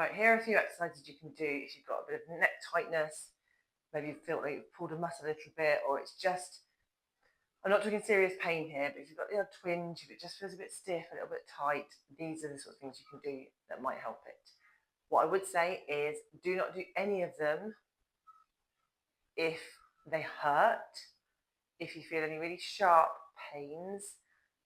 Right, here are a few exercises you can do if you've got a bit of neck tightness, maybe you feel like you've pulled a muscle a little bit, or it's just, I'm not talking serious pain here, but if you've got the odd twinge, if it just feels a bit stiff, a little bit tight, these are the sort of things you can do that might help it. What I would say is do not do any of them if they hurt, if you feel any really sharp pains,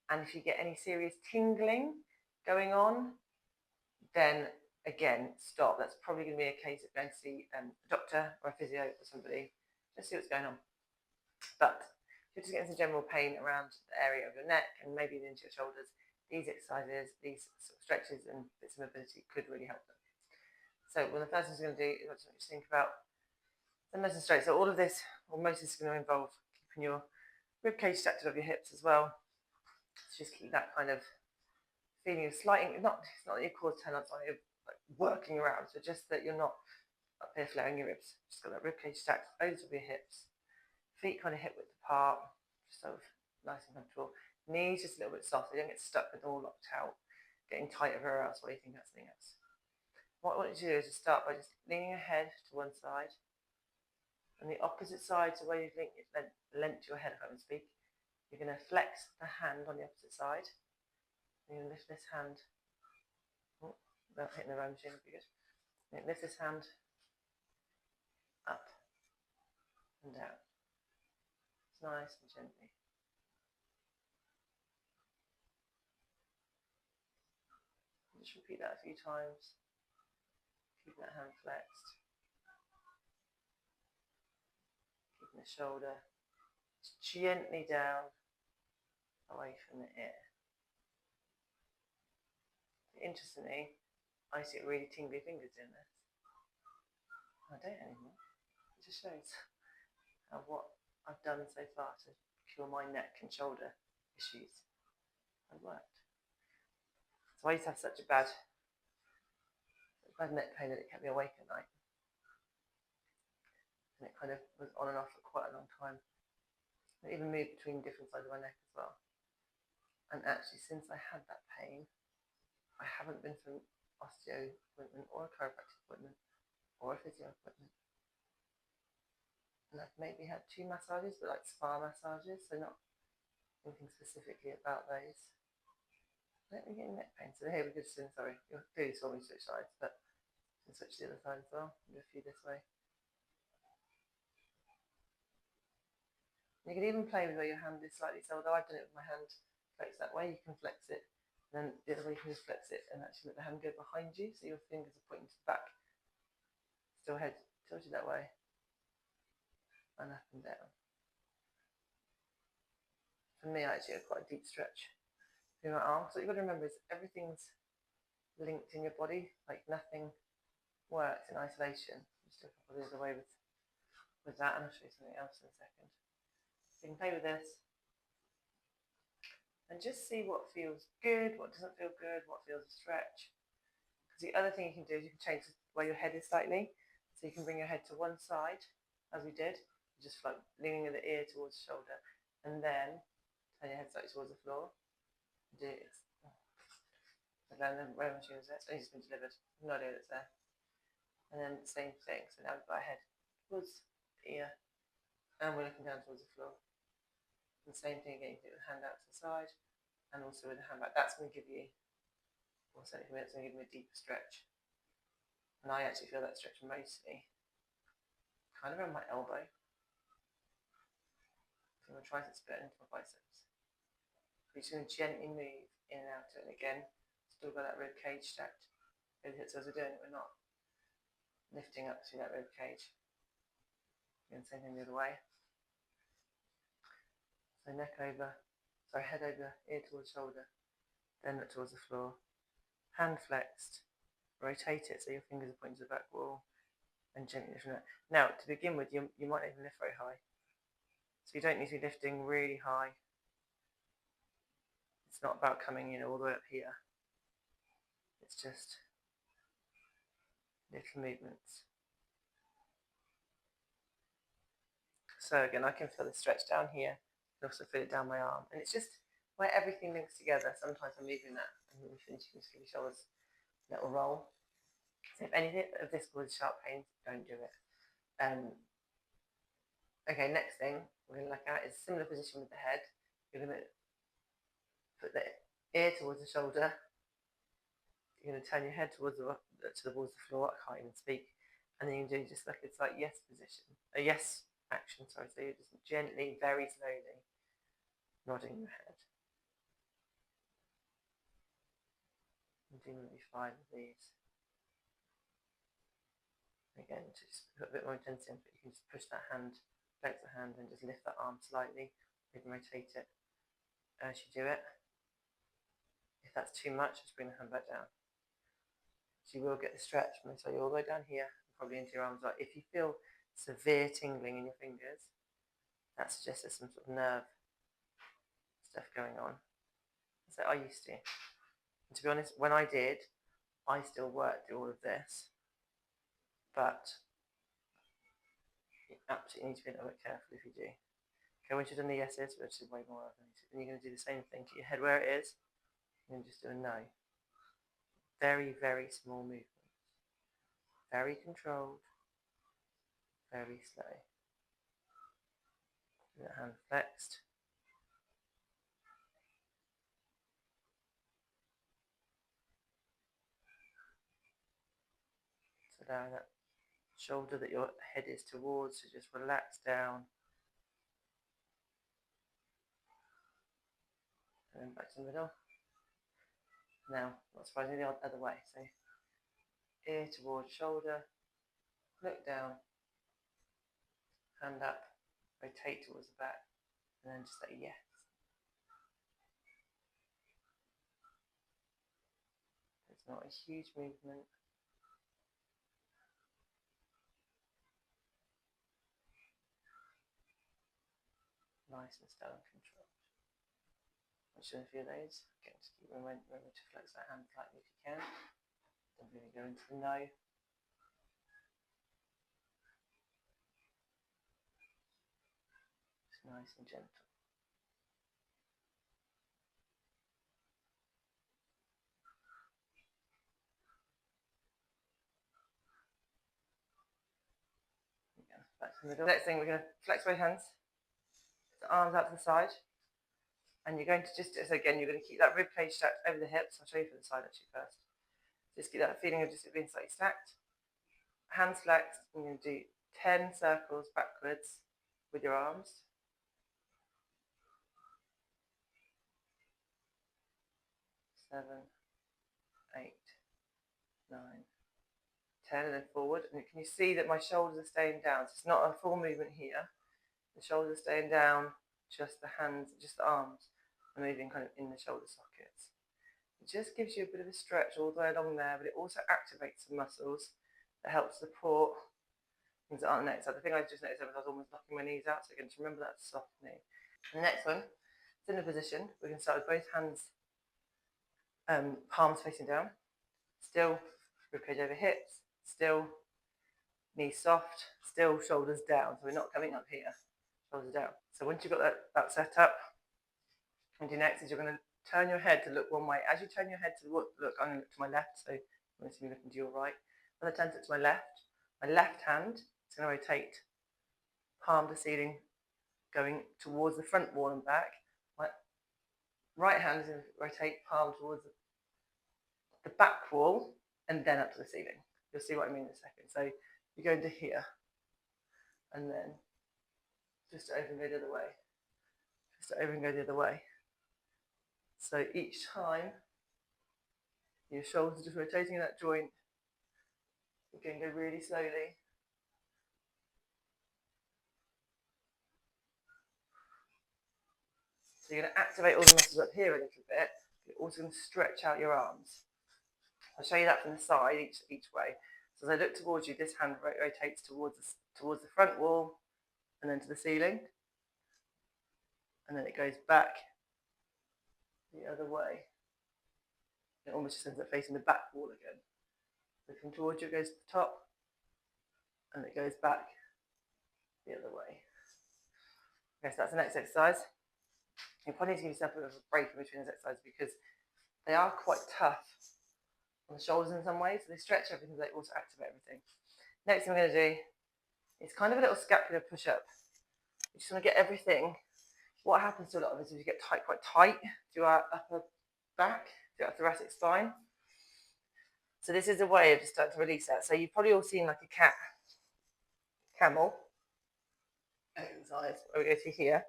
and if you get any serious tingling going on, then again, stop. That's probably going to be a case of going to see a doctor or a physio or somebody, just see what's going on. But if you're just getting some general pain around the area of your neck and maybe into your shoulders, these exercises, these sort of stretches and bits of mobility could really help them. So one of the first things we're going to do is I just want you to think about the nice and straight. So all of this, or most of this, is going to involve keeping your rib cage stacked above your hips as well. So just keep that kind of feeling of sliding. It's not that your core turn on, it's not like you're like working around. So just that you're not up here flaring your ribs. Just got that rib cage stacked over your hips. Feet kind of hip width apart, just sort of nice and comfortable. Knees just a little bit soft, so you don't get stuck with all locked out, getting tight everywhere else while you think that's something else. What I want you to do is just start by just leaning your head to one side, and the opposite side to where you've lent your head, if I can speak. You're going to flex the hand on the opposite side. You're going to lift this hand. Oh, without hitting the round machine would be good. Lift this hand up and down. It's nice and gently. Just repeat that a few times. Keeping that hand flexed. Keeping the shoulder just gently down away from the ear. Interestingly, I see really tingly fingers doing this. I don't anymore. It just shows how what I've done so far to cure my neck and shoulder issues has worked. So I used to have such a bad neck pain that it kept me awake at night. And it kind of was on and off for quite a long time. It even moved between different sides of my neck as well. And actually, since I had that pain, I haven't been to an osteo appointment or a chiropractic appointment or a physio appointment. And I've maybe had 2 massages, but like spa massages, so not thinking specifically about those. Let me get neck pain. So here we go. Sorry, you'll clearly saw me switch sides, but I can switch to the other side as well. Do a few this way. You can even play with where your hand is slightly. So although I've done it with my hand flexed that way, you can flex it. And then the other way you can just flex it and actually let the hand go behind you, so your fingers are pointing to the back. Still head tilted that way. And up and down. For me, I actually had quite a deep stretch through my arm. So what you've got to remember is everything's linked in your body. Like nothing works in isolation. Just do a couple of the other way with that, and I'll show you something else in a second. So you can play with this and just see what feels good, what doesn't feel good, what feels a stretch. Because the other thing you can do is you can change where your head is slightly. So you can bring your head to one side, as we did, just like leaning the ear towards the shoulder, and then turn your head slightly towards the floor. Do it. And then where machine is it? It's only just been delivered. No idea that's there. And then same thing. So now we've got our head towards the ear, and we're looking down towards the floor. And the same thing again, you can do the hand out to the side, and also with the hand back. That's going to give you, or certainly for me, it's going to give me a deeper stretch. And I actually feel that stretch mostly kind of around my elbow. So my triceps split into my biceps. We're just going to gently move in and out of it. And again, still got that rib cage stacked over the hips. As we're doing it, we're not lifting up through that rib cage. Again, same thing the other way. So neck over, sorry, head over, ear towards shoulder, then look towards the floor. Hand flexed, rotate it so your fingers are pointing to the back wall, and gently lift it. Now, to begin with, you might not even lift very high. So you don't need to be lifting really high. It's not about coming all the way up here. It's just little movements. So again, I can feel the stretch down here. I can also feel it down my arm. And it's just where everything links together. Sometimes I'm moving that, and when we finish, you can just give your shoulders a little roll. So if anything of this causes sharp pain, don't do it. Okay, next thing we're going to look at is a similar position with the head. You're going to put the ear towards the shoulder. You're going to turn your head towards the floor. I can't even speak. And then you can do just like it's like yes position, a yes action. Sorry. So you're just gently, very slowly nodding your head. I'm doing maybe 5 of these. Again, to just put a bit more intensity on, but you can just push that hand, flex the hand, and just lift that arm slightly. Maybe rotate it as you do it. If that's too much, just bring the hand back down. So you will get the stretch from this way all the way down here, probably into your arms. Like if you feel severe tingling in your fingers, that suggests there's some sort of nerve stuff going on. So I used to. And to be honest, when I did, I still worked through all of this. But you absolutely need to be a little bit careful if you do. Okay, once you've done the yeses, which is way more of them, and you're going to do the same thing. Keep your head where it is, and then just do a no. Very, very small movements. Very controlled. Very slow. Keep that hand flexed. So down that shoulder that your head is towards, so just relax down. And then back to the middle. Now, not surprisingly, the other way. So ear towards shoulder, look down, hand up, rotate towards the back, and then just say yes. It's not a huge movement. Nice and slow and controlled. Once you've done a few of those, again, just keep remembering to flex that hand slightly if you can. Then we're going to go into the no. Just nice and gentle. Again, back to the middle. Next thing, we're going to flex both hands. The arms out to the side. And you're going to just, so again, you're going to keep that rib cage stacked over the hips. I'll show you from the side actually first. Just get that feeling of just it being slightly stacked. Hands flexed. I'm going to do 10 circles backwards with your arms. 7, 8, 9, 10, and then forward. And can you see that my shoulders are staying down? So it's not a full movement here. The shoulders are staying down, just the hands, just the arms are moving kind of in the shoulder sockets. It just gives you a bit of a stretch all the way along there, but it also activates some muscles that help support things that aren't the next. So the thing I just noticed was I was almost knocking my knees out, so again, just remember that soft knee. The next one, similar position. We can start with both hands, palms facing down. Still ribcage over hips. Still knees soft. Still shoulders down. So we're not coming up here. Shoulders down. So once you've got that set up, what you do next is you're going to turn your head to look one way. As you turn your head to look, I'm going to look to my left. So I'm going to be looking to your right. When I turn it to my left hand is going to rotate palm to ceiling, going towards the front wall and back. My right hand is going to rotate palm towards the back wall and then up to the ceiling. You'll see what I mean in a second. So you go into here and then just over and go the other way. Just over and go the other way. So each time your shoulders are just rotating in that joint. You're going to go really slowly. So you're going to activate all the muscles up here a little bit. You're also going to stretch out your arms. I'll show you that from the side each way. So as I look towards you, this hand rotates towards the front wall and then to the ceiling. And then it goes back the other way. It almost just ends up facing the back wall again. Looking towards you, it goes to the top and it goes back the other way. Okay, so that's the next exercise. You probably need to give yourself a bit of a break in between those exercises because they are quite tough on the shoulders in some way. So they stretch everything, they also activate everything. Next thing we're going to do is kind of a little scapular push-up. You just want to get everything. What happens to a lot of us is we get tight, quite tight to our upper back, to our thoracic spine. So this is a way of just starting to release that. So you've probably all seen like a camel exercise where we go through here.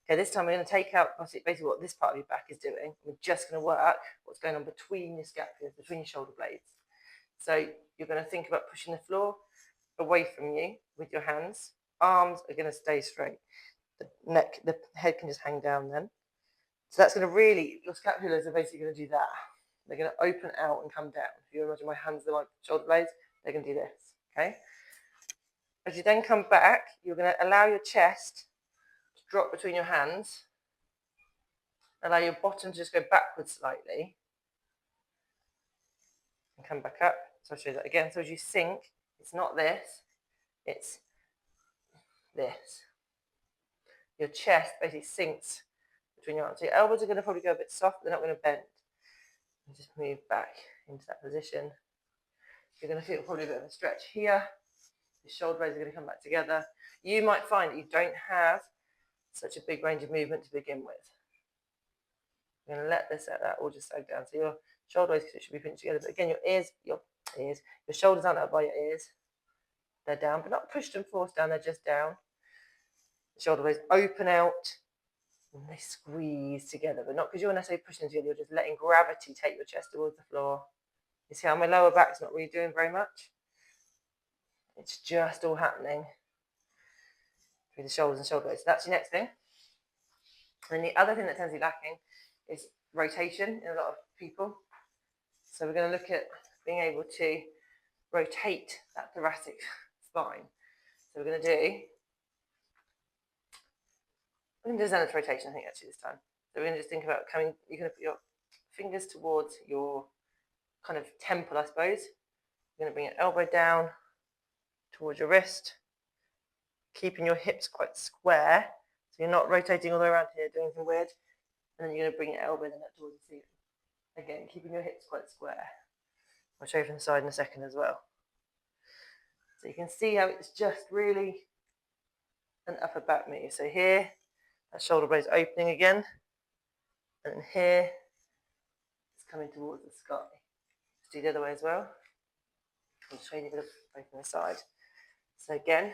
Okay, this time we're going to take out basically what this part of your back is doing. We're just going to work what's going on between your scapulas, between your shoulder blades. So you're going to think about pushing the floor away from you with your hands. Arms are going to stay straight. The head can just hang down then. So that's going to really, your scapulas are basically going to do that. They're going to open out and come down. If you imagine my hands are like shoulder blades, they're going to do this, okay? As you then come back, you're going to allow your chest to drop between your hands. Allow your bottom to just go backwards slightly. And come back up. So I'll show you that again. So as you sink, it's not this, it's this. Your chest basically sinks between your arms. So your elbows are going to probably go a bit soft, but they're not going to bend. And just move back into that position. You're going to feel probably a bit of a stretch here. Your shoulder blades are going to come back together. You might find that you don't have such a big range of movement to begin with. You're going to let this at that all just sag down. So your shoulder blades should be pinched together. But again, your shoulders aren't up by your ears. They're down, but not pushed and forced down. They're just down. The shoulder blades open out and they squeeze together, but not because you're necessarily pushing together. You're just letting gravity take your chest towards the floor. You see how my lower back's not really doing very much? It's just all happening through the shoulders and shoulder blades. So that's your next thing. And the other thing that tends to be lacking is rotation in a lot of people. So we're going to look at being able to rotate that thoracic spine. So we're going to do Zenith rotation, I think, actually, this time. So we're going to just think about you're going to put your fingers towards your kind of temple, I suppose. You're going to bring your elbow down towards your wrist, keeping your hips quite square. So you're not rotating all the way around here, doing anything weird. And then you're going to bring your elbow then up towards the ceiling. Again, keeping your hips quite square. I'll show you from the side in a second as well. So you can see how it's just really an upper back move. So here, that shoulder blade's opening again. And then here, it's coming towards the sky. Let's do the other way as well. I'll show you a bit of both on the side. So again,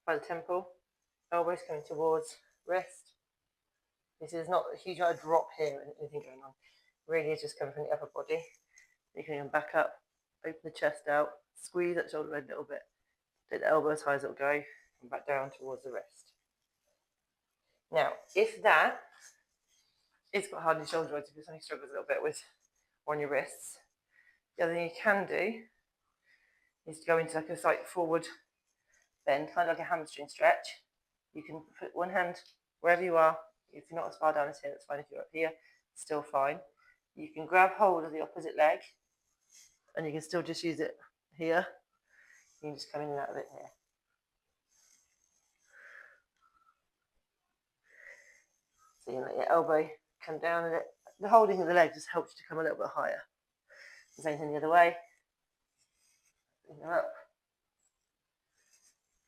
by the temple, elbows coming towards wrist. This is not a huge drop here or anything going on. Really is just coming from the upper body. You can come back up, open the chest out, squeeze that shoulder blade a little bit. Take the elbow as high as it'll go, and back down towards the wrist. Now, if that is quite hard in your shoulder joints, if you're something struggles a little bit with on your wrists, the other thing you can do is to go into like a slight forward bend, kind of like a hamstring stretch. You can put one hand wherever you are. If you're not as far down as here, that's fine. If you're up here, still fine. You can grab hold of the opposite leg, and you can still just use it here. You can just come in and out of it here. So you let your elbow come down, and the holding of the leg just helps you to come a little bit higher. The same thing the other way. Bring her up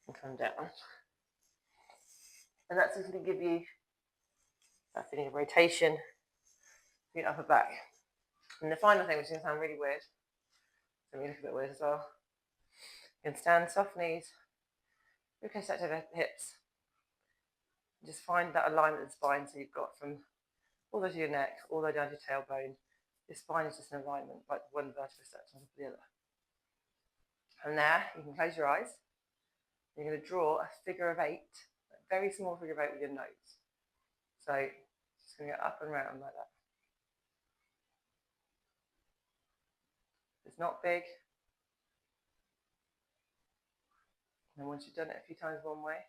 and come down. And that's just going to give you that feeling of rotation for your upper back. And the final thing, which is going to sound really weird, so we look a bit weird as well. You can stand, soft knees, ribcage stacked over hips. Just find that alignment of the spine, so you've got from all the way to your neck, all the way down to your tailbone. Your spine is just in alignment, like one vertebra stacked on top of the other. And there, you can close your eyes. You're going to draw a figure of 8, a very small figure of 8 with your nose. So, just going to go up and round like that. It's not big. And once you've done it a few times one way,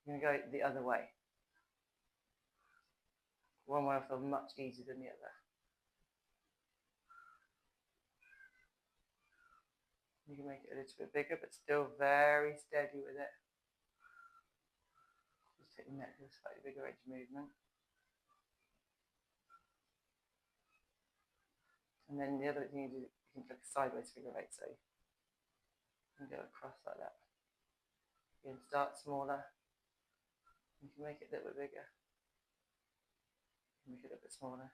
you're going to go the other way. One way will feel much easier than the other. You can make it a little bit bigger, but still very steady with it. Just take the neck to a slightly bigger range of movement. And then the other thing you do, you can look sideways figure eight, so you can go across like that. You can start smaller. You can make it a little bit bigger. Make it a little bit smaller.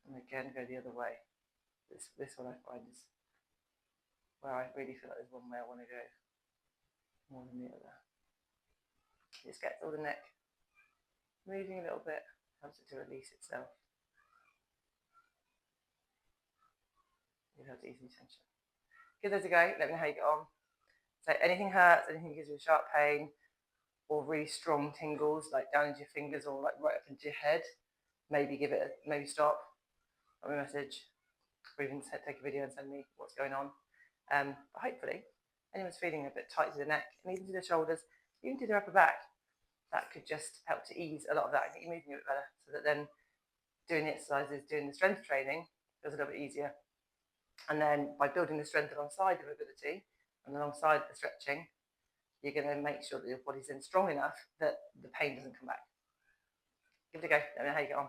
And again, go the other way. This one I find is where I really feel like there's one way I want to go more than the other. Just gets all the neck moving a little bit, helps it to release itself. It helps ease any tension. Give those a go, let me know how you get on. So anything hurts, anything gives you a sharp pain, or really strong tingles, like down into your fingers or like right up into your head, maybe stop, drop me a message, or even take a video and send me what's going on. But hopefully, anyone's feeling a bit tight to the neck, and even to the shoulders, even to the upper back, that could just help to ease a lot of that and get you moving a bit better, so that then doing the exercises, doing the strength training feels a little bit easier. And then by building the strength alongside the mobility and alongside the stretching, you're going to make sure that your body's then strong enough that the pain doesn't come back. Give it a go. Let me know how you get on.